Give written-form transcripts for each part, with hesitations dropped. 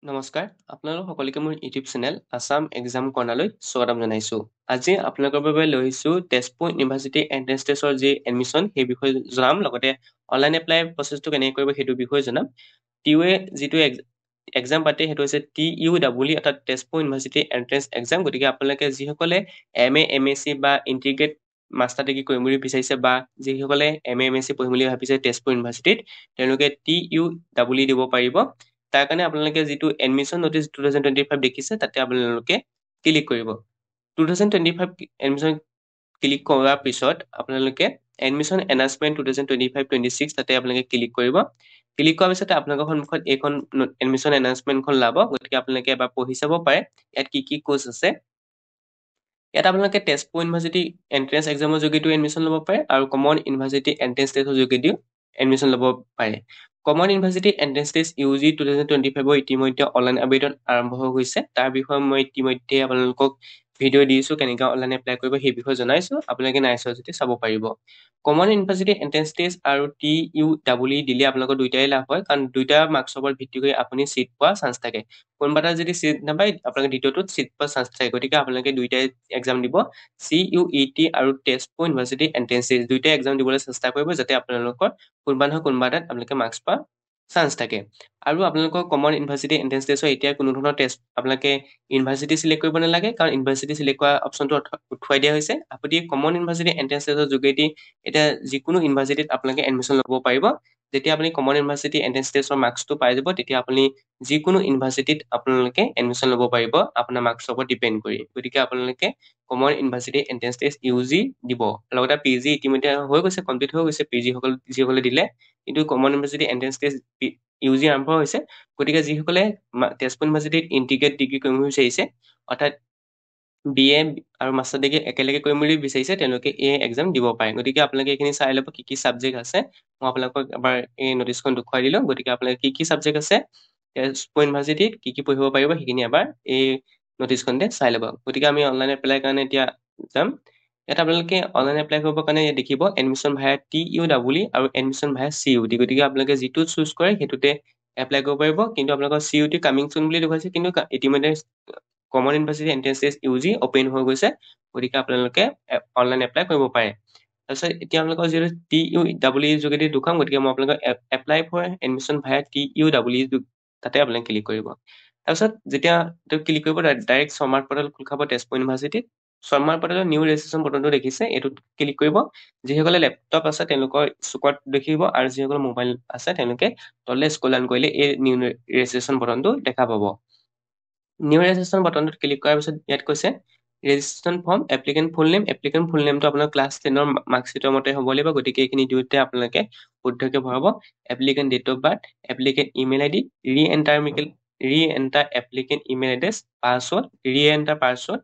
নমস্কাৰ, আপোনালোক সকলোকে মোৰ ইউটিউব চেনেল আছাম এক্সাম কৰ্ণাৰলৈ স্বাগতম জনাইছোঁ। আজি আপোনালোকৰ বাবে লৈ আহিছোঁ তেজপুৰ ইউনিভাৰ্চিটি এণ্ট্ৰেন্স টেষ্টৰ যি এডমিশ্যন সেই বিষয়ে জনাম, লগতে অনলাইন এপ্লাই প্ৰচেছটো কেনেকৈ কৰিব সেইটো বিষয়ে জনাম। টিউৱে যিটো এক্সাম পাতে সেইটো হৈছে TUEE অৰ্থাৎ তেজপুৰ ইউনিভাৰ্চিটি এণ্ট্ৰেন্স এক্সাম। গতিকে আপোনালোকে যিসকলে MA, MSc বা ইণ্টিগ্ৰেট মাষ্টাৰ ডিগ্ৰী কৰিম বুলি বিচাৰিছে বা যিসকলে MA, MSc পঢ়িম বুলি ভাবিছে তেজপুৰ ইউনিভাৰ্চিটিত, তেওঁলোকে TUEE দিব পাৰিব। তাৰ কাৰণে আপোনালোকে যিটো এডমিশ্যন নটিচ 2025 দেখিছে তাতে আপোনালোকে ক্লিক কৰিব। 2025 এডমিশ্যন ক্লিক কৰাৰ পিছত আপোনালোকে এডমিশ্যন এনাউন্সমেণ্ট 2025-26 তাতে আপোনালোকে ক্লিক কৰিব। ক্লিক কৰাৰ পিছতে আপোনালোকৰ সন্মুখত এইখন এডমিশ্যন এনাউন্সমেণ্টখন ওলাব। গতিকে আপোনালোকে এবাৰ পঢ়ি চাব পাৰে ইয়াত কি কি কোৰ্চ আছে। ইয়াত আপোনালোকে তেজপুৰ ইউনিভাৰ্চিটি এণ্ট্ৰেন্স এক্সামৰ যোগেদিও এডমিশ্যন ল'ব পাৰে আৰু কমন ইউনিভাৰ্চিটি এণ্ট্ৰেন্স টেষ্টৰ যোগেদিও এডমিশ্যন ল'ব পাৰে। Common university entrance test UG 2025 ইতিমধ্যে অনলাইন আবেদন আৰম্ভ হৈ গৈছে। তাৰ বিষয়ে মই ইতিমধ্যে আপোনালোকক ভিডিঅ' দিছোঁ, কেনেকৈ অনলাইন এপ্লাই কৰিব সেই বিষয়ে জনাইছোঁ। আপোনালোকে নাই চোৱা যদি চাব পাৰিব। কমন ইউনিভাৰ্চিটি এণ্ট্ৰেন্স টেষ্ট আৰু TUEE দিলে আপোনালোকৰ দুইটাই লাভ হয়, কাৰণ দুইটা মাৰ্কছৰ ওপৰত ভিত্তি কৰি আপুনি চিট পোৱা চান্স থাকে। কোনোবা এটা যদি চিট নাপায় আপোনালোকে দ্বিতীয়টোত চিট পোৱা চান্স থাকে। গতিকে আপোনালোকে দুইটাই এক্সাম দিব। CUET আৰু তেজপুৰ ইউনিভাৰ্চিটি এণ্ট্ৰেন্স টেষ্ট দুইটাই এক্সাম দিবলৈ চেষ্টা কৰিব, যাতে আপোনালোকৰ কোনোবা নহয় কোনোবা এটাত আপোনালোকে মাৰ্কছ পোৱা চান্স থাকে। আৰু আপোনালোকৰ কমন ইউনিভাৰ্চিটি এণ্ট্ৰেন্স টেষ্টৰ এতিয়া কোনো ধৰণৰ টেষ্ট আপোনালোকে ইউনিভাৰ্চিটি চিলেক্ট কৰিব নালাগে, কাৰণ ইউনিভাৰ্চিটি চিলেক্ট কৰা অপশ্যনটো উঠুৱাই দিয়া হৈছে। আপুনি কমন ইউনিভাৰ্চিটি এণ্ট্ৰেন্স টেষ্টৰ যোগেদি এতিয়া যিকোনো ইউনিভাৰ্চিটিত আপোনালোকে এডমিশ্যন ল'ব পাৰিব। যেতিয়া আপুনি কমন ইউনিভাৰ্চিটি এণ্ট্ৰেন্স টেষ্টৰ মাৰ্কছটো পাই যাব, তেতিয়া আপুনি যিকোনো ইউনিভাৰ্চিটিত আপোনালোকে এডমিশ্যন ল'ব পাৰিব আপোনাৰ মাৰ্কছৰ ওপৰত ডিপেণ্ড কৰি। গতিকে আপোনালোকে common university entrance test UG দিব। লগতে PG ইতিমধ্যে হৈ গৈছে, কমপ্লিট হৈ গৈছে যিসকলে দিলে। কিন্তু common university entrance test UG আৰম্ভ হৈছে। গতিকে যিসকলে তেজপুৰ ইউনিভাৰ্চিটিত ইণ্টিগ্ৰেট ডিগ্ৰী কৰিম বুলি বিচাৰিছে, অৰ্থাৎ BA আৰু মাষ্টাৰ ডিগ্ৰী একেলগে কৰিম বুলি বিচাৰিছে, তেওঁলোকে এই এক্সাম দিব পাৰে। গতিকে আপোনালোকে এইখিনি চাই ল'ব কি কি ছাবজেক্ট আছে। মই আপোনালোকক এবাৰ এই নটিচখন দেখুৱাই দিলোঁ। গতিকে আপোনালোকে কি কি ছাবজেক্ট আছে তেজপুৰ ইউনিভাৰ্চিটিত কি কি পঢ়িব পাৰিব সেইখিনি এবাৰ এই নটিচখনতে চাই ল'ব। গতিকে আমি অনলাইন এপ্লাই কাৰণে এতিয়া যাম। ইয়াত আপোনালোকে অনলাইন এপ্লাই কৰিবৰ কাৰণে ইয়াত দেখিব এডমিশ্যন ভায়া TUEE আৰু এডমিশ্যন ভায়া CUT। গতিকে আপোনালোকে যিটো চুজ কৰে সেইটোতে এপ্লাই কৰিব পাৰিব। কিন্তু আপোনালোকৰ CUT কামিং চুন বুলি দেখুৱাইছে, কিন্তু ইতিমধ্যে common university entrance test UG open হৈ গৈছে। গতিকে আপোনালোকে অনলাইন এপ্লাই কৰিব পাৰে। তাৰপিছত এতিয়া আপোনালোকৰ যিহেতু TUEE যোগেদি দেখুৱাম, গতিকে মই আপোনালোকক apply for admission via TUEE তাতে আপোনালোকে ক্লিক কৰিব। তাৰপিছত যেতিয়া ক্লিক কৰিব ডাইৰেক্ট স্মাৰ্ট পৰ্টেল খোল খাব তেজপুৰ ইউনিভাৰ্চিটিত। স্মাৰ্ট পৰ্টেলৰ নিউ ৰেজিষ্ট্ৰেশ্যন বটনটো দেখিছে, এইটোত ক্লিক কৰিব। যিসকলে লেপটপ আছে তেওঁলোকৰ চুকত দেখিব, আৰু যিসকলে মোবাইল আছে তেওঁলোকে তললৈ স্ক্ৰল ডাউন কৰিলে এই নিউ ৰেজিষ্ট্ৰেশ্যন বটনটো দেখা পাব। নিউ ৰেজিষ্ট্ৰেশ্যন বটনটোত ক্লিক কৰাৰ পিছত ইয়াত কৈছে registration form applicant full name. Applicant full নেমটো আপোনাৰ ক্লাছ 10ৰ মাৰ্কশ্বিটৰ মতে হ'ব লাগিব। গতিকে এইখিনি দিওঁতে আপোনালোকে শুদ্ধকৈ ভৰাব। Applicant date of birth, applicant email ID, re-enter applicant email address, password, re-enter password,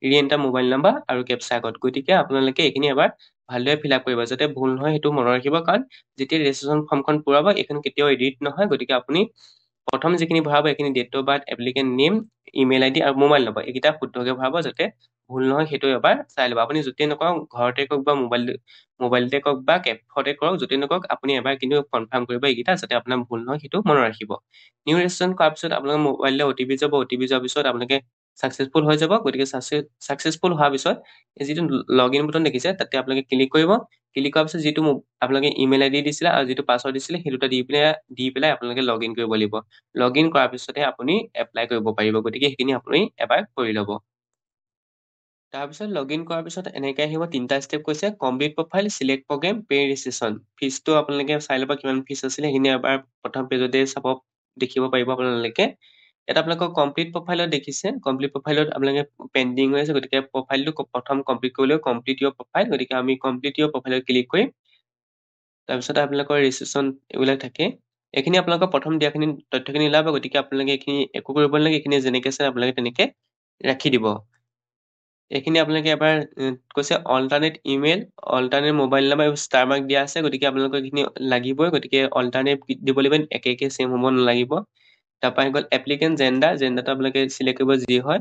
re-enter mobile number আৰু কেপচা কোড। গতিকে আপোনালোকে এইখিনি এবাৰ ভালদৰে ফিল আপ কৰিব, যাতে ভুল নহয় সেইটো মনত ৰাখিব। কাৰণ যেতিয়া ৰেজিষ্ট্ৰেশ্যন ফৰ্মখন পূৰাব এইখন কেতিয়াও এডিট নহয়। গতিকে আপুনি প্ৰথম যিখিনি ভৰাব এইখিনি date of birth, applicant name, email ID আৰু মোবাইল নম্বৰ এইকেইটা শুদ্ধকৈ ভৰাব, যাতে ভুল নহয় সেইটো এবাৰ চাই ল'ব। আপুনি য'তেই নকৰক, ঘৰতে কৰক বা মোবাইলতে কৰক বা কেপতে কৰক, য'তেই নকৰক আপুনি এবাৰ কিন্তু কনফাৰ্ম কৰিব এইকেইটা, যাতে আপোনাৰ ভুল নহয় সেইটো মনত ৰাখিব। নিউ ৰেজিষ্ট্ৰেশ্যন কৰাৰ পিছত আপোনালোকৰ মোবাইললৈ OTP যাব। OTP যোৱাৰ পিছত আপোনালোকে ছাকচেছফুল হৈ যাব। গতিকে ছাকচেছফুল হোৱাৰ পিছত এই যিটো লগ ইন বুটাম দেখিছে তাতে আপোনালোকে ক্লিক কৰিব। ক্লিক কৰাৰ পিছত যিটো আপোনালোকে ইমেইল ID দিছিলে আৰু যিটো পাছৱৰ্ড দিছিলে সেই দুটা দি পেলাই আপোনালোকে লগ ইন কৰিব লাগিব। লগ ইন কৰাৰ পিছতহে আপুনি এপ্লাই কৰিব পাৰিব। গতিকে সেইখিনি আপুনি এবাৰ কৰি ল'ব। তাৰপিছত লগ ইন কৰাৰ পিছত এনেকৈ আহিব, তিনিটা ষ্টেপ কৈছে complete profile, select programme, pay registration. ফিজটো আপোনালোকে চাই ল'ব কিমান ফিজ আছিলে, সেইখিনি এবাৰ প্ৰথম পেজতে দেখিব পাৰিব আপোনালোকে। ইয়াত আপোনালোকৰ কমপ্লিট প্ৰফাইলত দেখিছে, কমপ্লিট প্ৰফাইলত আপোনালোকে পেণ্ডিং হৈ আছে। গতিকে প্ৰফাইলটো প্ৰথম কমপ্লিট কৰিবলৈ কমপ্লিট ইয়ৰ প্ৰফাইল। গতিকে আমি কমপ্লিট ইয়ৰ প্ৰফাইলত ক্লিক কৰিম। তাৰপিছত আপোনালোকৰ ৰেজিষ্ট্ৰেশ্যন এইবিলাক থাকে। এইখিনি আপোনালোকৰ প্ৰথম দিয়াখিনি তথ্যখিনি ওলাব। গতিকে আপোনালোকে এইখিনি একো কৰিব নালাগে, এইখিনি যেনেকৈ আছে আপোনালোকে তেনেকৈ ৰাখি দিব। এইখিনি আপোনালোকে এবাৰ কৈছে alternate email, alternate mobile number star mark দিয়া আছে। গতিকে আপোনালোকৰ এইখিনি লাগিবই। গতিকে অল্টাৰনেট দিব লাগিব, একে চেম হ'ব নালাগিব। তাৰপৰা আহি গ'ল এপ্লিকেণ্ট জেণ্ডাৰটো আপোনালোকে চিলেক্ট কৰিব যি হয়,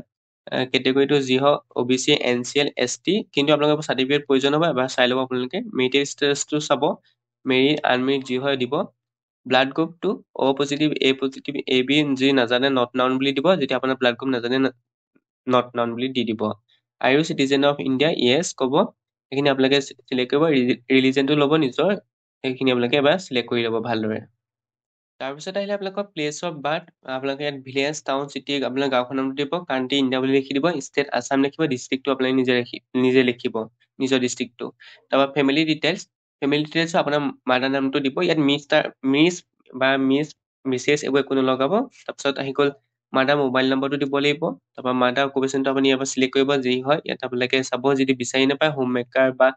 কেটেগৰীটো যি হওক OBC, NCL, ST। কিন্তু আপোনালোকৰ চাৰ্টিফিকেট প্ৰয়োজন হ'ব, এবাৰ চাই ল'ব আপোনালোকে। মেৰিটেজ ষ্টেটাছটো চাব, মেৰিট আনমেৰিট যি হয় দিব। ব্লাড গ্ৰুপটো অ' positive, A positive, A B যি নাজানে নট নাউন বুলি দিব, যেতিয়া আপোনাৰ ব্লাড গ্ৰুপ নাজানে নট নাউন বুলি দি দিব। আৰু চিটিজেন অফ ইণ্ডিয়া য়েছ ক'ব, সেইখিনি আপোনালোকে চিলেক্ট কৰিব, ৰিলিজনটো ল'ব নিজৰ, সেইখিনি আপোনালোকে এবাৰ চিলেক্ট কৰি ল'ব ভালদৰে। তাৰপিছত আহিলে আপোনালোকৰ প্লেচ অফ বাৰ্থ, আপোনালোকে ইয়াত ভিলেজ, টাউন, চিটি, আপোনাৰ গাঁওখনৰ নামটো দিব, কাণ্ট্ৰি ইণ্ডিয়া বুলি লিখি দিব, ষ্টেট আছাম লিখিব, ডিষ্ট্ৰিক্টটো আপোনালোকে নিজে লিখিব, নিজৰ ডিষ্ট্ৰিক্টটো। তাৰপৰা ফেমিলি ডিটেইলছ আপোনাৰ মাদাৰ নামটো দিব, ইয়াত মিছ বা মিছেছ এইবোৰ একো নলগাব। তাৰপিছত আহি গ'ল মাদাৰ মোবাইল নম্বৰটো দিব লাগিব। তাৰপৰা মাদাৰ অকুপেশ্যনটো আপুনি ইয়াৰ পৰা চিলেক্ট কৰিব, যি হয় ইয়াত আপোনালোকে চাব, যদি বিচাৰি নাপায় হোম মেকাৰ বা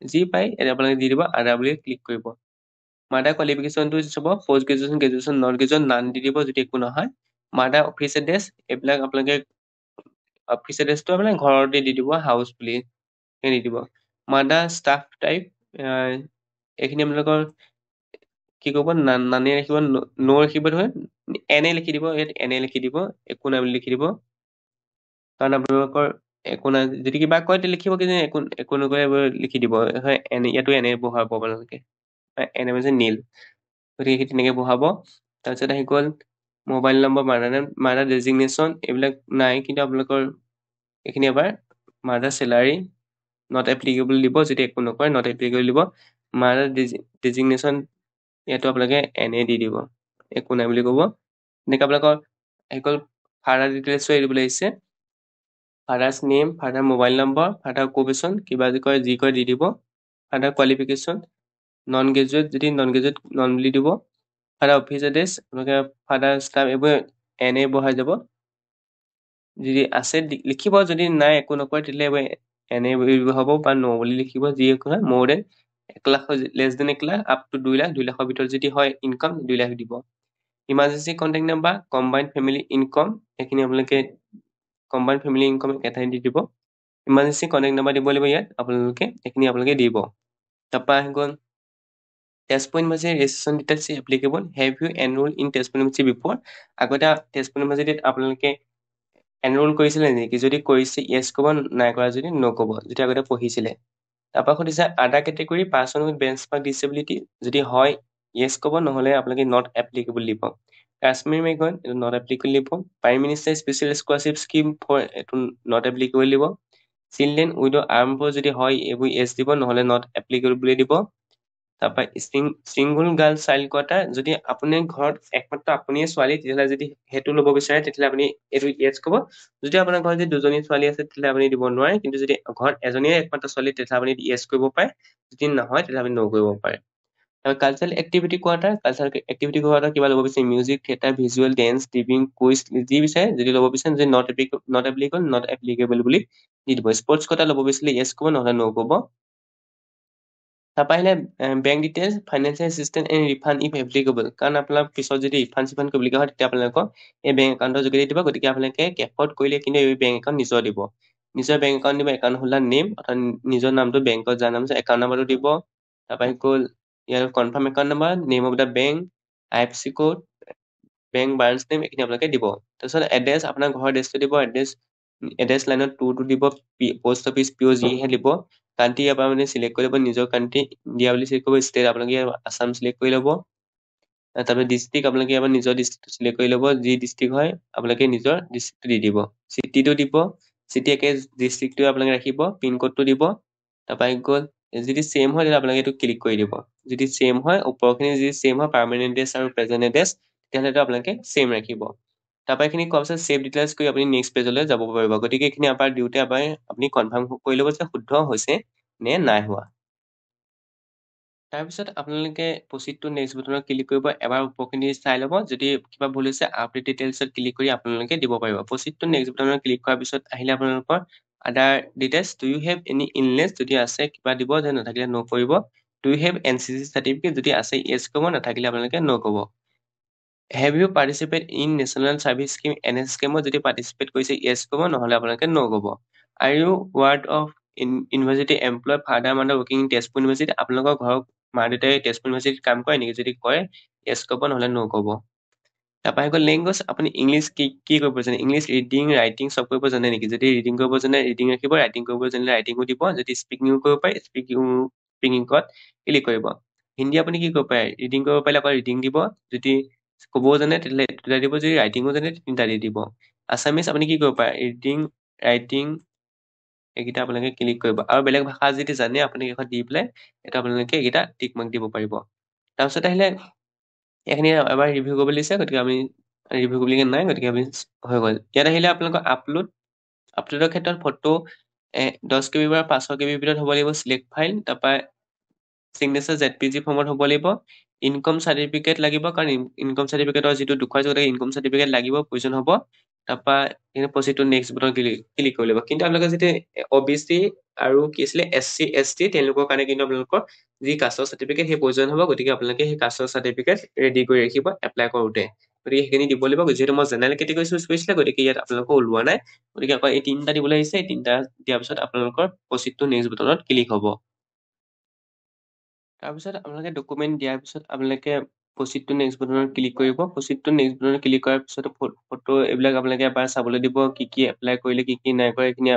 যি পায় ইয়াত আপোনালোকে দি দিব, আদাৰ বুলি ক্লিক কৰিব। মাদাৰ কোৱালিফিকেশ্যনটো চাব, post graduation, graduation, non graduation, none দি দিব যদি একো নহয়। মাদাৰ অফিচ এড্ৰেছ, এইবিলাক আপোনালোকে অফিচ এড্ৰেছটো আপোনাৰ ঘৰতে দি দিব, হাউচ বুলি দি দিব। মাদাৰ ষ্টাফ টাইপ, এইখিনি আপোনালোকৰ কি কৰিব, নানে লিখিব, ন লিখিব নহয়, এনে লিখি দিব, ইয়াত এনে লিখি দিব, একো নাই বুলি লিখি দিব, কাৰণ আপোনালোকৰ একো নাই যদি কিবা কয় তেতিয়া লিখিব, কিন্তু একো নকয় লিখি দিব, ইয়াতো এনে বহাব আপোনালোকে, এনে মানে নীল, গতিকে তেনেকে বহাব। তাৰপিছত আহি গ'ল মোবাইল নম্বৰ, মাদাৰ ডেজিগনেশ্যন, এইবিলাক নাই, কিন্তু আপোনালোকৰ এইখিনি এবাৰ মাদাৰ চেলাৰী নট এপ্লিকেবল দিব, যদি একো নকয় নট এপ্লিকেবল দিব। মাদাৰ ডেজিগনেশ্যন ইয়াতো আপোনালোকে এনে দি দিব, একো নাই বুলি ক'ব। এনেকৈ আপোনালোকৰ আহি গ'ল ফাদাৰ ডিটেইলছো দিব লাগিছে, father's name, father mobile number, father occupation, কিবা যদি কয় যি কয় দি দিব। ফাদাৰ কোৱালিফিকেশ্যন, নন গ্ৰেজুৱেট, যদি নন গ্ৰেজুৱেট নন বুলি দিব। ফাদাৰ অফিচ এড্ৰেছ, আপোনালোকে ফাদাৰ ষ্টাফ এইবোৰ এনে বহাই যাব, যদি আছে লিখিব, যদি নাই একো নকয় তেতিয়াহ'লে এইবোৰ এনে হ'ব বা ন বুলি লিখিব, যি একো হয়। More than 1 lakh, less than 1 lakh, up to 2 lakh, 2 লাখৰ ভিতৰত যদি হয় ইনকাম 2 লাখ দিব। Emergency contact number, combined family income, এইখিনি আপোনালোকে কম্বাইণ্ড ফেমিলি ইনকম এটাই দি দিব। ইমাৰ্জেঞ্চি কণ্টেক্ট নাম্বাৰ দিব লাগিব ইয়াত আপোনালোকে, এইখিনি আপোনালোকে দিব। তাৰপৰা আহি গ'ল Tezpur university registration details applicable, have you enroll in Tezpur university before, আগতে তেজপুৰ ইউনিভাৰ্চিটিত আপোনালোকে এনৰোল কৰিছিলে নেকি, যদি কৰিছে য়েছ ক'ব, নাই কৰা যদি ন' ক'ব, যদি আগতে পঢ়িছিলে। তাৰপৰা সুধিছে আদাৰ category, person with benchmark disability, যদি হয় য়েছ ক'ব, নহ'লে আপোনালোকে নট এপ্লিকেবল দিব। কাশ্মীৰ মেঘন, এইটো নট এপ্লিকেবল দিব। Prime minister special scholarship scheme for, এইটো নট এপ্লিকেবল দিব। চিলড্ৰেন উইথ আৰ্ম ফ'ৰ্চ, যদি হয় এইবোৰ য়েছ দিব, নহ'লে নট এপ্লিকেবল বুলি দিব। তাৰপৰা ছিংগুল গাৰ্ল চাইল্ড কোৱাৰ্টাৰ, যদি আপুনি ঘৰত একমাত্ৰ আপুনিয়ে ছোৱালী, তেতিয়াহ'লে যদি সেইটো ল'ব বিচাৰে তেতিয়াহ'লে আপুনি এইটো য়েছ ক'ব। যদি আপোনাৰ ঘৰত যদি দুজনী ছোৱালী আছে তেতিয়াহ'লে আপুনি দিব নোৱাৰে, কিন্তু যদি ঘৰত এজনীয়ে একমাত্ৰ ছোৱালী তেতিয়াহ'লে আপুনি য়েছ কৰিব পাৰে, যদি নহয় তেতিয়াহ'লে আপুনি ন' কৰিব পাৰে। আৰু cultural activity quarter, cultural activity quarter কিবা ল'ব বিচাৰে, music, theatre, visual, dance, debating, quiz, যি বিচাৰে যদি ল'ব বিচাৰে, যদি নট এপ্লিকেবল বুলি দি দিব। স্পৰ্টছ কোটা ল'ব বিচাৰিলে য়েছ ক'ব, নহ'লে ন' ক'ব। তাৰপৰা আহিলে bank details, financial assistant and refund if applicable, কাৰণ আপোনাৰ পিছত যদি ৰিফাণ্ড চিফাণ্ড কৰিবলগীয়া হয় তেতিয়া আপোনালোকক এই বেংক একাউণ্টৰ যোগেদি দিব, গতিকে আপোনালোকে কেশত কৰিলে কিন্তু এই বেংক একাউণ্ট নিজৰ দিব, নিজৰ বেংক একাউণ্ট দিব, একাউণ্ট হোল্ডাৰ নেম, অৰ্থাৎ নিজৰ নামটো, বেংকত যাৰ নাম আছে একাউণ্ট নাম্বাৰটো দিব। তাৰপৰা আহি গ'ল ইয়াৰ confirm account number, name of the bank, IFSC code, bank branch name, এইখিনি আপোনালোকে দিব। তাৰপিছত এড্ৰেছ, আপোনাৰ ঘৰৰ এড্ৰেছটো দিব, এড্ৰেছ লাইনত 2 দিব, পোষ্ট অফিচ PO যিহে দিব। কাণ্ট্ৰি ইয়াৰ পৰা মানে চিলেক্ট কৰি ল'ব, নিজৰ কাণ্ট্ৰি ইণ্ডিয়া বুলি চিলেক্ট কৰিব, ষ্টেট আপোনালোকে আছাম চিলেক্ট কৰি ল'ব। তাৰপৰা ডিষ্ট্ৰিক্ট আপোনালোকে ইয়াৰ নিজৰ ডিষ্ট্ৰিক্টটো চিলেক্ট কৰি ল'ব, যি ডিষ্ট্ৰিক্ট হয় আপোনালোকে নিজৰ ডিষ্ট্ৰিক্টটো দি দিব। চিটিটো দিব, চিটি একে ডিষ্ট্ৰিক্টটো আপোনালোকে ৰাখিব, পিনক'ডটো দিব। তাৰপৰা আহি গ'ল যদি ছেম হয় তেতিয়া আপোনালোকে এইটো ক্লিক কৰি দিব, যদি ছেম হয় ওপৰখিনি যদি ছেম হয় পাৰ্মানেণ্ট এড্ৰেছ আৰু প্ৰেজেণ্ট এড্ৰেছ তেতিয়াহ'লে আপোনালোকে ছেম ৰাখিব। তাৰপৰা এইখিনি কোৱাৰ পিছত ছেভ ডিটেইলছ কৰি আপুনি নেক্সট পেজলৈ যাব পাৰিব। গতিকে এইখিনি দিওঁতে আপুনি কনফাৰ্ম কৰি ল'ব যে শুদ্ধ হৈছে নে নাই হোৱা। তাৰপিছত আপোনালোকে প্ৰচিড টু নেক্সট বুটনত ক্লিক কৰিব, এবাৰ ওপৰখিনি চাই ল'ব, যদি কিবা ভুল হৈছে আপডেট ডিটেইলছত ক্লিক কৰি আপোনালোকে দিব পাৰিব। প্ৰচিড টু নেক্সট বুটনত ক্লিক কৰাৰ পিছত আহিলে আপোনালোকৰ other details, do you have any illness, যদি আছে কিবা দিব, যে নাথাকিলে ন' কৰিব। Do you have NCC certificate, যদি আছে য়েছ ক'ব, নাথাকিলে আপোনালোকে ন' ক'ব। Have you participate in national service scheme NS স্কিমত, যদি পাৰ্টিচিপেট কৰিছে য়েছ ক'ব, নহ'লে আপোনালোকে ন' ক'ব। Are you ward of university employ, father mother working in Tezpur university, আপোনালোকৰ ঘৰৰ মা দেউতাই তেজপুৰ ইউনিভাৰ্চিটিত কাম কৰে নেকি, যদি কৰে য়েছ ক'ব, নহ'লে ন' ক'ব। তাৰপৰা আহি গ'ল লেংগুৱেজ, আপুনি ইংলিছ কি কৰিব জানে, ইংলিছ ৰিডিং ৰাইটিং চব কৰিব জানে নেকি, যদি ৰিডিং কৰিব জানে ৰিডিং ৰাখিব, ৰাইটিং কৰিব জানিলে ৰাইটিঙো দিব, যদি স্পিকিঙো কৰিব পাৰে স্পিকিঙত ক্লিক কৰিব। হিন্দী আপুনি কি কৰিব পাৰে ৰিডিং কৰিব পাৰিলে অকল ৰিডিং দিব যদি ক'বও জানে তেতিয়াহ'লে দুটা দিব যদি ৰাইটিঙো জানে তিনিটা দি দিব আছামিজ আপুনি কি কৰিব পাৰে ৰিডিং ৰাইটিং এইকেইটা আপোনালোকে ক্লিক কৰিব আৰু বেলেগ ভাষা যদি জানে আপুনি এখন দি পেলাই এটা আপোনালোকে এইকেইটা টিক মাৰ্ক দিব পাৰিব তাৰপিছত আহিলে এইখিনি এবাৰ ৰিভিউ কৰিব দিছে গতিকে আমি ৰিভিউ কৰিবলৈ নাই গতিকে আমি হৈ গ'ল ইয়াত আহিলে আপোনালোকৰ আপলোডৰ ক্ষেত্ৰত ফটো 10 KB বা 500 KB ভিতৰত হ'ব লাগিব চিলেক্ট ফাইল তাৰপৰা চিগনেচাৰ ZPG ফৰ্মত হ'ব লাগিব ইনকম চাৰ্টিফিকেট লাগিব কাৰণ ইনকম চাৰ্টিফিকেটৰ যিটো দেখুৱাইছো গতিকে ইনকম চাৰ্টিফিকেট লাগিব প্ৰয়োজন হ'ব তাৰপৰা প্ৰচিডটো নেক্সট বটন ক্লিক কৰিব লাগিব কিন্তু আপোনালোকে যেতিয়া OBC আৰু কি আছিলে SC ST তেওঁলোকৰ কাৰণে কিন্তু আপোনালোকৰ যি কাষ্টৰ চাৰ্টিফিকেট সেই প্ৰয়োজন হ'ব গতিকে আপোনালোকে সেই কাষ্টৰ চাৰ্টিফিকেট ৰেডি কৰি ৰাখিব এপ্লাই কৰোঁতে গতিকে সেইখিনি দিব লাগিব যিহেতু মই জেনেৰেল কেটেগৰী চুজ কৰিছিলে গতিকে ইয়াত আপোনালোকৰ ওলোৱা নাই গতিকে আকৌ এই তিনিটা দিবলৈ আহিছে এই তিনিটা দিয়াৰ পিছত আপোনালোকৰ প্ৰচিডটো নেক্সট বটনত ক্লিক হ'ব তাৰপিছত আপোনালোকে ডকুমেণ্ট দিয়াৰ পিছত আপোনালোকে প্ৰচিডটো নেক্সট বটনত ক্লিক কৰিব প্ৰচিডটো নেক্সট বটনত ক্লিক কৰাৰ পিছত ফটো এইবিলাক আপোনালোকে এবাৰ চাবলৈ দিব কি কি এপ্লাই কৰিলে কি কি নাই কৰা এইখিনি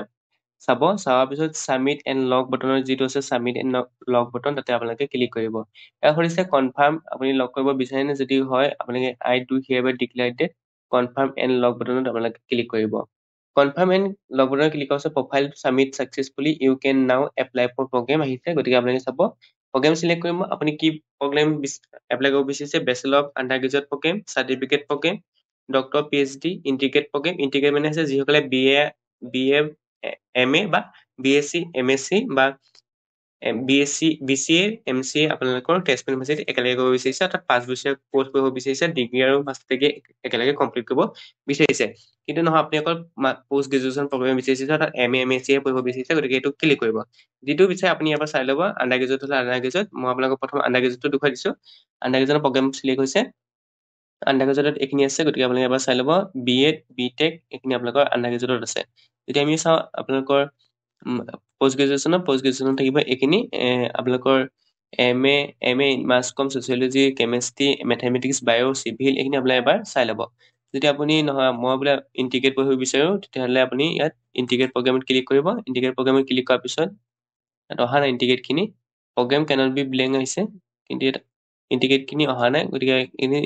চোৱাৰ পিছত ছাবমিট এণ্ড লগ বটনৰ যিটো আছে ছাবমিট এণ্ড লগ বটন তাতে আপোনালোকে ক্লিক কৰিব ইয়াত সুধিছে কনফাৰ্ম আপুনি লগ কৰিব বিচাৰে নে যদি হয় আপোনালোকে I do hereby declare that confirm and lock বটনত আপোনালোকে ক্লিক কৰিব কনফাৰ্ম এণ্ড লগ বটনত ক্লিক কৰাৰ পিছত profile submit successfully you can now apply for programme আহিছে গতিকে আপোনালোকে চাব প্ৰগ্ৰেম চিলেক্ট কৰিব আপুনি কি প্ৰগ্ৰেম এপ্লাই কৰিব বিচাৰিছে bachelor of under graduate program certificate program doctor PhD integrate program integrate মানে হৈছে যিসকলে BA MA বা BSc MSc বা BCA MCA আপোনালোকৰ তেজপুৰ ইউনিভাৰ্চিটি একেলগে কৰিব বিচাৰিছে অৰ্থাৎ 5 বছৰীয়া কোৰ্চ কৰিব বিচাৰিছে ডিগ্ৰী আৰু মাষ্টাৰ ডিগ্ৰী একেলগে কমপ্লিট কৰিব বিচাৰিছে কিন্তু নহয় আপুনি অকল পোষ্ট গ্ৰেজুৱেশ্যন প্ৰগ্ৰেম বিচাৰিছে অৰ্থাৎ MA MSc পঢ়িব বিচাৰিছে গতিকে এইটো ক্লিক কৰিব যিটো বিচাৰে আপুনি ইয়াৰ পৰা চাই ল'ব আণ্ডাৰ গ্ৰেজুৱেট হ'লে আণ্ডাৰ গ্ৰেজুৱেট মই আপোনালোকক প্ৰথম আণ্ডাৰ গ্ৰেজুৱেটটো দেখুৱাই দিছোঁ আণ্ডাৰ গ্ৰেজুৱেটৰ প্ৰগ্ৰেম চিলেক্ট হৈছে আণ্ডাৰ গ্ৰেজুৱেটত এইখিনি আছে গতিকে আপোনালোকে এবাৰ চাই ল'ব BEd BTech এইখিনি আপোনালোকৰ আণ্ডাৰ গ্ৰেজুৱেটত আছে যদি আমি চাওঁ আপোনালোকৰ পোষ্ট গ্ৰেজুৱেশ্যনত থাকিব এইখিনি আপোনালোকৰ MA মাছ কম ছচিয়লজি কেমেষ্ট্ৰি মেথমেটিক্স বায়' চিভিল এইখিনি আপোনালোকে এবাৰ চাই ল'ব যদি আপুনি নহয় মই বোলে ইণ্টিগ্ৰেট পঢ়িব বিচাৰোঁ তেতিয়াহ'লে আপুনি ইয়াত ইণ্টিগ্ৰেট প্ৰগ্ৰেমত ক্লিক কৰিব ইণ্টিগ্ৰেট প্ৰগ্ৰেমত ক্লিক কৰাৰ পিছত ইয়াত অহা নাই ইণ্টিগ্ৰেটখিনি প্ৰগ্ৰেম কেনট বি ব্লেংক আহিছে কিন্তু ইয়াত ইণ্টিগ্ৰেটখিনি অহা নাই গতিকে এইখিনি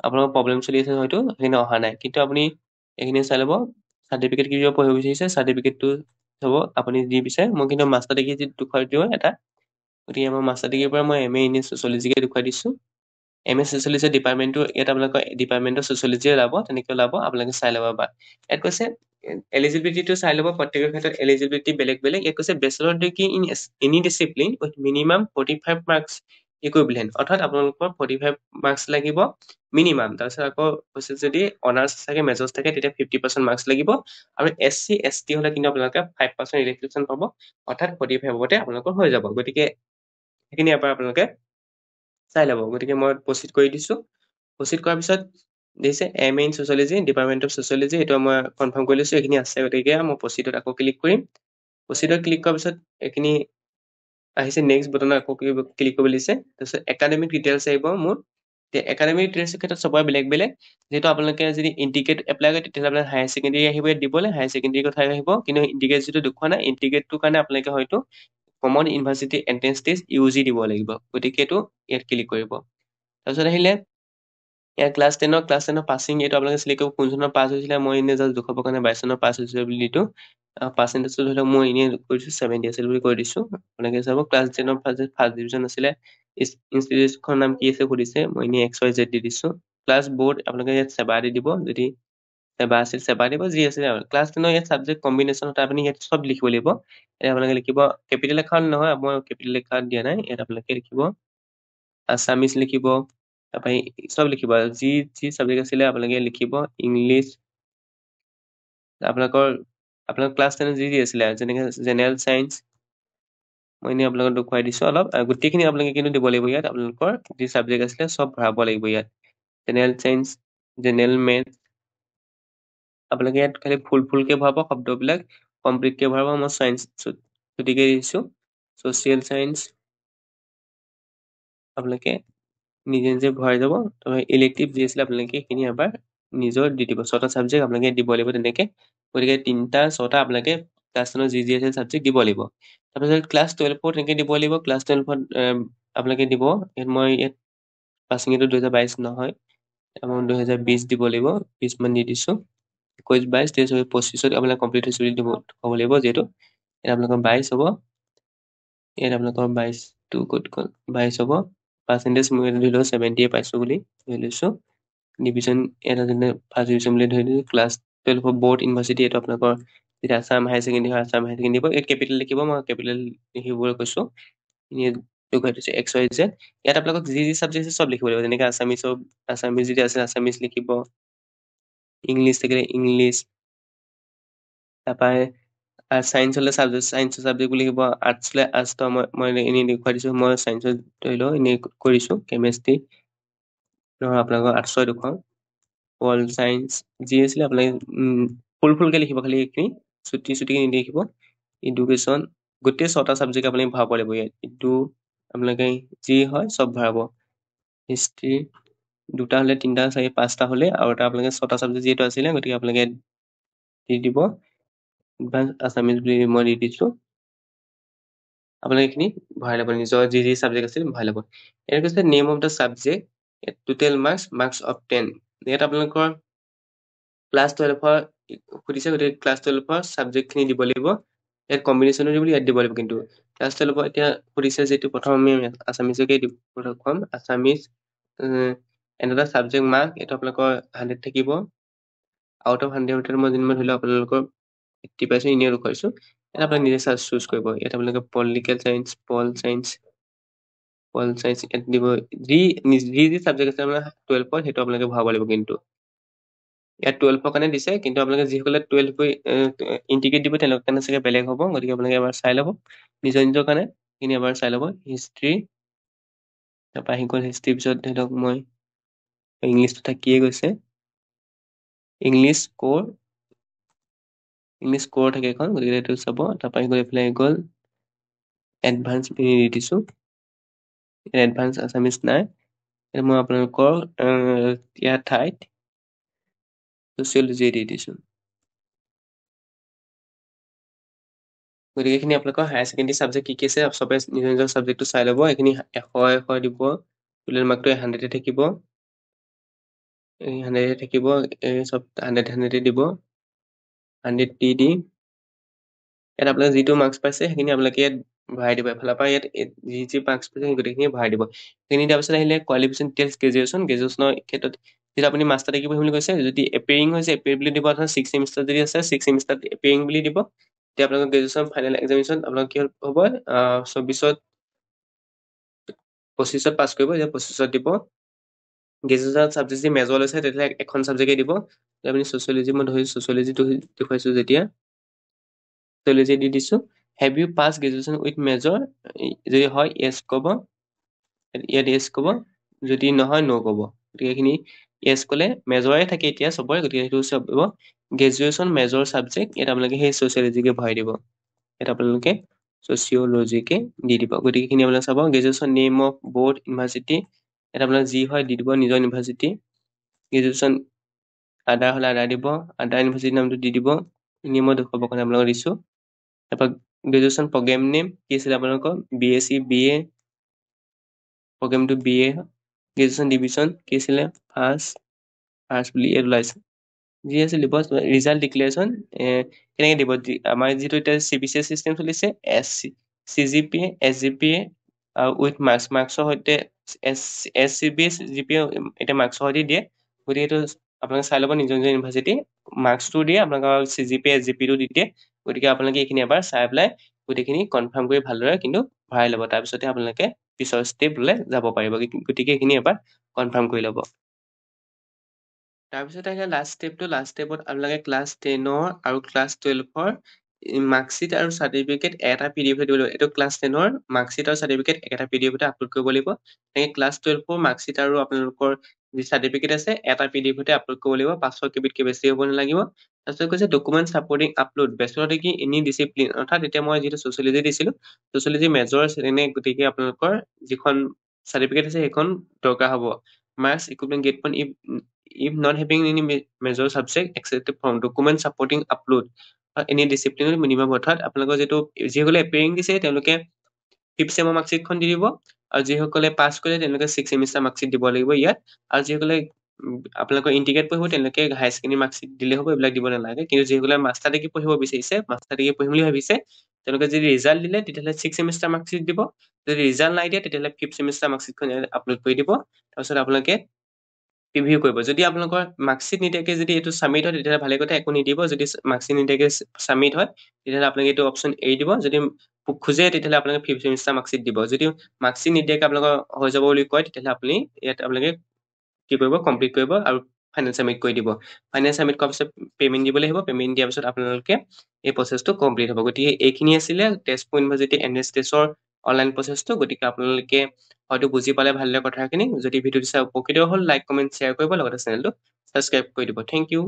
আপোনালোকৰ প্ৰব্লেম চলি আছে হয়তো সেইখিনি অহা নাই কিন্তু আপুনি এইখিনি চাই ল'ব চাৰ্টিফিকেট কি পঢ়িব বিচাৰিছে চাৰ্টিফিকেটটো হ'ব আপুনি যি বিচাৰে মই কিন্তু মাষ্টাৰ ডিগ্ৰী যি দেখুৱাই দিওঁ এটা গতিকে মই মাষ্টাৰ ডিগ্ৰীৰ পৰা মই MA ইন ছচিয়লজিকে দেখুৱাই দিছোঁ MA ছচিয়লজি ডিপাৰ্টমেণ্টটো ইয়াত আপোনালোকৰ ডিপাৰ্টমেণ্টৰ ছচিয়লজি ওলাব তেনেকৈ ওলাব আপোনালোকে চাই ল'ব বা ইয়াত কৈছে এলিজিবিলিটিটো চাই ল'ব প্ৰত্যেকৰ ক্ষেত্ৰত এলিজিবিলিটি বেলেগ বেলেগ ইয়াত কৈছে bachelor degree in any discipline with minimum 45 marks equivalent অৰ্থাৎ আপোনালোকৰ 45 মাৰ্কছ লাগিব মিনিমাম তাৰপিছত আকৌ কৈছে যদি অনাৰ্ছ থাকে মেজৰ্ছ থাকে তেতিয়া 50% মাৰ্কছ লাগিব আৰু SC ST হ'লে কিন্তু আপোনালোকে 5% ৰিলেক্সেশ্যন পাব অৰ্থাৎ 45তে আপোনালোকৰ হৈ যাব গতিকে সেইখিনি এবাৰ আপোনালোকে চাই ল'ব গতিকে মই প্ৰচিড কৰি দিছোঁ প্ৰচিড কৰাৰ পিছত দিছে MA in sociology department of sociology এইটো মই কনফাৰ্ম কৰি লৈছোঁ এইখিনি আছে গতিকে মই প্ৰচিডত আকৌ ক্লিক কৰিম প্ৰচিডত ক্লিক কৰাৰ পিছত এইখিনি আহিছে নেক্সট বটনত আকৌ ক্লিক কৰিব দিছে তাৰপিছত একাডেমিক ডিটেইলছ আহিব মোৰ একাডেমিক ডিটেইলছৰ ক্ষেত্ৰত চবৰে বেলেগ বেলেগ যিহেতু আপোনালোকে যদি ইণ্টিগ্ৰেট এপ্লাই কৰে তেতিয়াহ'লে আপোনাৰ হায়াৰ ছেকেণ্ডেৰী আহিব ইয়াত দিবলৈ হায়াৰ ছেকেণ্ডেৰী কথা আহিব কিন্তু ইণ্টিগ্ৰেট যিটো দেখুওৱা নাই ইণ্টিগ্ৰেটটোৰ কাৰণে আপোনালোকে হয়তো common university entrance test UG দিব লাগিব গতিকে এইটো ইয়াত ক্লিক কৰিব তাৰপিছত আহিলে ইয়াৰ ক্লাছ 10 পাছিং এইটো আপোনালোকে চিলেক্ট কৰিব কোন চনত পাছ হৈছিলে মই এনেই জাষ্ট দেখুৱাবৰ কাৰণে 22 চনত পাছ হৈছিলে বুলি দিছোঁ পাৰ্চেণ্টেজটো ধৰি লওক মই এনেই কৰিছোঁ 70 আছিল বুলি কৈ দিছোঁ আপোনালোকে চাব ক্লাছ 10 ফাৰ্ষ্ট ডিভিজন আছিলে ইনষ্টিটিউটখনৰ নাম কি আছে সুধিছে মই এনেই XYZ দি দিছোঁ ক্লাছ বৰ্ড আপোনালোকে ইয়াত চেবা দি দিব যদি চেবা আছিল চেবা দিব যি আছিলে ক্লাছ 10 ইয়াত ছাবজেক্ট কম্বিনেশ্যন আপুনি ইয়াত চব লিখিব লাগিব ইয়াত আপোনালোকে লিখিব কেপিটেল লেখা নহয় মই কেপিটেল লেখা দিয়া নাই ইয়াত আপোনালোকে লিখিব আছামিজ লিখিব তাৰপৰা চব লিখিব যি যি ছাবজেক্ট আছিলে আপোনালোকে লিখিব ইংলিছ আপোনালোকৰ ক্লাছ 10 যি যি আছিলে যেনেকৈ জেনেৰেল চায়েন্স মই এনেই আপোনালোকক দেখুৱাই দিছোঁ অলপ গোটেইখিনি আপোনালোকে কিন্তু দিব লাগিব ইয়াত আপোনালোকৰ যি ছাবজেক্ট আছিলে চব ভৰাব লাগিব ইয়াত জেনেৰেল চায়েন্স জেনেৰেল মেথ আপোনালোকে ইয়াত খালি ফুলকৈ ভৰাব শব্দবিলাক কমপ্লিটকৈ ভৰাব মই চায়েন্স ছুটিকৈ দিছোঁ ছ'চিয়েল চায়েন্স আপোনালোকে নিজে নিজে ভৰাই যাব ইলেক্টিভ যি আছিলে আপোনালোকে সেইখিনি এবাৰ নিজৰ দি দিব 6টা ছাবজেক্ট আপোনালোকে দিব লাগিব তেনেকৈ গতিকে 3টা 6টা আপোনালোকে ক্লাছ 10 যি যি আছে ছাবজেক্ট দিব লাগিব তাৰপিছত ক্লাছ 12ত এনেকৈ দিব লাগিব। ক্লাছ 12ত আপোনালোকে দিব। মই ইয়াত পাছিঙটো 2022 নহয়, মই 2020 দিব লাগিব। 20 মান দি দিছোঁ। 21, 22, 23, 25ত আপোনালোকে কমপ্লিট হৈছে বুলি হ'ব লাগিব। যিহেতু ইয়াত আপোনালোকৰ 22 হ'ব। ইয়াত আপোনালোকৰ 22টো ক'ত গ'ল? 22 হ'ব। পাৰ্চেণ্টেজ মই ধৰি লওঁ 70 পাইছোঁ বুলি ধৰি লৈছোঁ। ডিভিজন এটা যেনে ফাৰ্ষ্ট ডিভিজন বুলি ধৰি লৈছোঁ। ক্লাছ 12 বৰ্ড ইউনিভাৰ্চিটি, এইটো আপোনালোকৰ যেতিয়া আছাম হায়াৰ ছেকেণ্ডেৰী হয়, আছাম হায়াৰ ছেকেণ্ডেৰী দিব। ইয়াত কেপিটেল লিখিব, মই কেপিটেল লিখিবলৈ কৈছোঁ। দেখুৱাই দিছোঁ XYZ। ইয়াত আপোনালোকক যি যি ছাবজেক্ট আছে চব লিখিব লাগিব। যেনেকৈ আছামিজ যদি আছে আছামিজ লিখিব, ইংলিছ থাকিলে ইংলিছ, তাৰপৰা ছায়েন্স হ'লে ছায়েন্সৰ ছাবজেক্ট বুলি লিখিব। আৰ্টছ হ'লে আৰ্টছটো মই এনেই দেখুৱাই দিছোঁ। মই ছায়েন্সত ধৰি লওঁ এনেই কৰিছোঁ। কেমেষ্ট্ৰি নহয়, আপোনালোকৰ আৰ্টছৰ দেখুৱাওঁ। পল ছায়েন্স যি আছিলে আপোনালোকে ফুলকৈ লিখিব। খালি এইখিনি চুটিকৈ নিলিখিব। এডুকেশ্যন গোটেই 6টা ছাবজেক্ট আপুনি ভৰাব লাগিব ইয়াত। ইটো আপোনালোকে যি হয় চব ভৰাব। হিষ্ট্ৰী 2টা হ'লে 3টা 4 5টা হ'লে, আৰু এটা আপোনালোকে 6টা ছাবজেক্ট যিহেতু আছিলে, গতিকে আপোনালোকে দি দিব। এডভান্স আছামিজ বুলি মই দি দিছোঁ। আপোনালোকে এইখিনি ভৰাই ল'ব। নিজৰ যি যি ছাবজেক্ট আছিল ভৰাই ল'ব। ইয়াৰ কৈছে name of the subject, total marks of 10। ইয়াত আপোনালোকৰ ক্লাছ 12ৰ সুধিছে, গতিকে ক্লাছ 12ৰ ছাবজেক্টখিনি দিব লাগিব। ইয়াত কম্বিনেশ্যনো দিব, ইয়াত দিব লাগিব। কিন্তু ক্লাছ 12ৰ এতিয়া সুধিছে যিহেতু প্ৰথম আমি আছামিজকে দেখুৱাম। আছামিজ এনেকুৱা ছাবজেক্ট মাৰ্ক, এইটো আপোনালোকৰ 100 থাকিব। আউট অফ 100 ভিতৰত মই যেনিবা ধৰি লওক আপোনালোকৰ 80 পাইছোঁ, এনেই দেখুৱাইছোঁ। ইয়াত আপোনালোকে নিজে চুজ কৰিব। ইয়াত আপোনালোকে পলিটিকেল চায়েন্স, পল চায়েন্স ইয়াত দিব। যি যি ছাবজেক্ট আছে আপোনাৰ 12ৰ, সেইটো আপোনালোকে ভৰাব লাগিব। কিন্তু ইয়াত 12ৰ কাৰণে দিছে, কিন্তু আপোনালোকে যিসকলে 12 ইণ্টিগ্ৰেট দিব তেওঁলোকৰ কাৰণে চাগে বেলেগ হ'ব। গতিকে আপোনালোকে এবাৰ চাই ল'ব নিজৰ কাৰণে। সেইখিনি এবাৰ চাই ল'ব। হিষ্ট্ৰী, তাৰপৰা আহি গ'ল হিষ্ট্ৰীৰ পিছত ধৰি লওক মই ইংলিছটো থাকিয়ে গৈছে। ইংলিছ ক'ৰ থাকে এখন, গতিকে এইটো চাব। তাৰপৰা আহি গ'ল এইফালে আহি গ'ল এডভান্স দি দিছোঁ। এডভান্স আছামিজ নাই। মই আপোনালোকৰ ইয়াৰ ঠাইত ছচিয়লজি দি দিছোঁ। গতিকে এইখিনি আপোনালোকৰ হায়াৰ ছেকেণ্ডেৰী ছাবজেক্ট কি আছে চবে নিজৰ ছাবজেক্টটো চাই ল'ব। এইখিনি 100 দিব। টোটেল মাৰ্কটো 100 থাকিব। 100 থাকিব। চব 100 দিব। 100 দি ইয়াত আপোনালোকে যিটো মাৰ্কছ পাইছে সেইখিনি আপোনালোকে ইয়াত ভৰাই দিব। এফালৰ পৰা ইয়াত যি মাৰ্কছ পাইছে সেই গোটেইখিনি ভৰাই দিব। সেইখিনি দিয়াৰ পিছত আহিলে কোৱালিফিকেশ্যন ডিটেইলছ গ্ৰেজুৱেশ্যনৰ ক্ষেত্ৰত যেতিয়া আপুনি মাষ্টাৰ ডিগ্ৰী পঢ়িম বুলি কৈছে, যদি এপিয়াৰিং হৈছে এপিয়াৰ বুলি দিব। অৰ্থাৎ 6 ছেমিষ্টাৰ যদি আছে 6 ছেমিষ্টাৰত এপিয়াৰিং বুলি দিব। তেতিয়া আপোনালোকৰ গ্ৰেজুৱেশ্যন ফাইনেল এক্সামিনেশ্যন আপোনালোকৰ কি হ'ব? 25ত পাছ কৰিব। এতিয়া 25ত দিব। গ্ৰেজুৱেশ্যন ছাবজেক্ট যদি মেজৰ লৈছে তেতিয়াহ'লে এখন ছাবজেক্টে দিব। আপুনি ছচিয়লজি, মই ধৰিছোঁ ছচিয়লজিটো দেখুৱাইছোঁ যেতিয়া ছচিয়লজি দি দিছোঁ। Have you pass graduation with major? যদি হয় য়েছ ক'ব। ইয়াত য়েছ ক'ব। যদি নহয় ন' ক'ব। গতিকে এইখিনি য়েছ ক'লে মেজৰে থাকে এতিয়া চবৰে, গতিকে সেইটো চাব গ্ৰেজুৱেশ্যন মেজৰ ছাবজেক্ট। ইয়াত আপোনালোকে সেই ছচিয়লজিকে ভৰাই দিব। ইয়াত আপোনালোকে ছচিয়লজিকে দি দিব। গতিকে এইখিনি আপোনালোকে চাব। Graduation name of board university, ইয়াত আপোনালোকে যি হয় দি দিব নিজৰ ইউনিভাৰ্চিটি। গ্ৰেজুৱেশ্যন আদাৰ হ'লে আদাৰ দিব। আদাৰ ইউনিভাৰ্চিটিৰ নামটো দি দিব। এনেই মই দেখুৱাবৰ কাৰণে আপোনালোকক দিছোঁ। তাৰপৰা গ্ৰেজুৱেশ্যন প্ৰগ্ৰেম নেম কি আছিলে আপোনালোকৰ? BSc BA, প্ৰগ্ৰেমটো BA। গ্ৰেজুৱেশ্যন ডিভিজন কি আছিলে? ফাৰ্ষ্ট বুলি ইয়াত ওলাইছে। যি আছিল দিব। ৰিজাল্ট ডিক্লেৰেশ্যন কেনেকৈ দিব? আমাৰ যিটো এতিয়া CBCS চিষ্টেম চলিছে, CGPA SGPA উইথ মাৰ্কছৰ সৈতে SCBA GPA এতিয়া মাৰ্কছৰ সৈতে দিয়ে। গতিকে এইটো আপোনালোকে চাই ল'ব নিজৰ ইউনিভাৰ্চিটি। মাৰ্কছটো দিয়ে আপোনালোকৰ CGPA SGPAটো দি দিয়ে। গতিকে আপোনালোকে এইখিনি এবাৰ চাই পেলাই গোটেইখিনি কনফাৰ্ম কৰি ভালদৰে কিন্তু ভৰাই ল'ব। তাৰপিছতে আপোনালোকে পিছৰ ষ্টেপলৈ যাব পাৰিব। গতিকে এইখিনি এবাৰ কনফাৰ্ম কৰি ল'ব। তাৰপিছত আহিলে লাষ্ট ষ্টেপত আপোনালোকে ক্লাছ 10 আৰু ক্লাছ 12ৰ মাৰ্কশ্বিট আৰু চাৰ্টিফিকেট এটা PDF দিব লাগিব। এইটো ক্লাছ 10ৰ মাৰ্কশ্বিট আৰু চাৰ্টিফিকেট এটা PDF আপলোড কৰিব লাগিব। তেনেকৈ ক্লাছ 12ৰ মাৰ্কশ্বিট আৰু আপোনালোকৰ যি চাৰ্টিফিকেট আছে এটা PDF আপলোড কৰিব লাগিব। 500 KBতকৈ বেছি হ'ব নালাগিব। তাৰপিছত কৈছে document supporting upload bachelor degree any discipline. অৰ্থাৎ এতিয়া মই যিটো ছচিয়লজি দিছিলোঁ, ছচিয়লজি মেজৰ এনে গতিকে আপোনালোকৰ যিখন চাৰ্টিফিকেট আছে সেইখন দৰকাৰ হ'ব। Marks equipment get if not having any major subject accepted from document supporting upload any ডিচিপ্লিনৰ মিনিমাম অৰ্থাৎ আপোনালোকৰ যিসকলে এপিয়াৰিং দিছে তেওঁলোকে 5th চেমৰ মাৰ্কশ্বিটখন দি দিব আৰু যিসকলে পাছ কৰে তেওঁলোকে 6th চেমিষ্টাৰ মাৰ্কশ্বিট দিব লাগিব ইয়াত আৰু যিসকলে আপোনালোকৰ ইণ্টিগ্ৰেট পঢ়িব তেওঁলোকে হায়াৰ ছেকেণ্ডেৰী মাৰ্কশ্বিট দিলে হ'ব এইবিলাক দিব নালাগে কিন্তু যিসকলে মাষ্টাৰ ডিগ্ৰী পঢ়িব বিচাৰিছে মাষ্টাৰ ডিগ্ৰী পঢ়িম বুলি ভাবিছে তেওঁলোকে যদি ৰিজাল্ট দিলে তেতিয়াহ'লে 6th চেমিষ্টাৰ মাৰ্কশ্বিট দিব যদি ৰিজাল্ট নাই দিয়ে তেতিয়াহ'লে 5th চেমিষ্টাৰ মাৰ্কশ্বিটখন আপলোড কৰি দিব তাৰপিছত আপোনালোকে প্ৰিভিউ কৰিব যদি আপোনালোকৰ মাৰ্কশ্বিট নিদিয়াকৈ যদি এইটো ছাবমিট হয় তেতিয়াহ'লে ভালে কথা একো নিদিব যদি মাৰ্কশ্বিট নিদিয়াকৈ ছাবমিট হয় তেতিয়াহ'লে আপোনালোকে এইটো অপশ্যন এৰি দিব যদি খোজে তেতিয়াহ'লে আপোনালোকে 5th চেমিষ্টাৰ মাৰ্কশ্বিট দিব যদি মাৰ্কশ্বিট নিদিয়াকৈ আপোনালোকৰ হৈ যাব বুলি কয় তেতিয়াহ'লে আপুনি ইয়াত আপোনালোকে কি কৰিব কমপ্লিট কৰিব আৰু ফাইনেল ছাবমিট কৰি দিব ফাইনেল ছাবমিট কৰাৰ পিছত পে'মেণ্ট দিব লাগিব পে'মেণ্ট দিয়াৰ পিছত আপোনালোকে এই প্ৰচেছটো কমপ্লিট হ'ব গতিকে এইখিনি আছিলে তেজপুৰ ইউনিভাৰ্চিটি এণ্ট্ৰেন্স টেষ্টৰ অনলাইন প্ৰচেছটো গতিকে আপোনালোকে হয়তো বুজি পালে ভালদৰে কথাখিনি যদি ভিডিঅ'টো চাই উপকৃত হ'ল লাইক কমেণ্ট শ্বেয়াৰ কৰিব লগতে চেনেলটো ছাবস্ক্ৰাইব কৰি দিব থেংক ইউ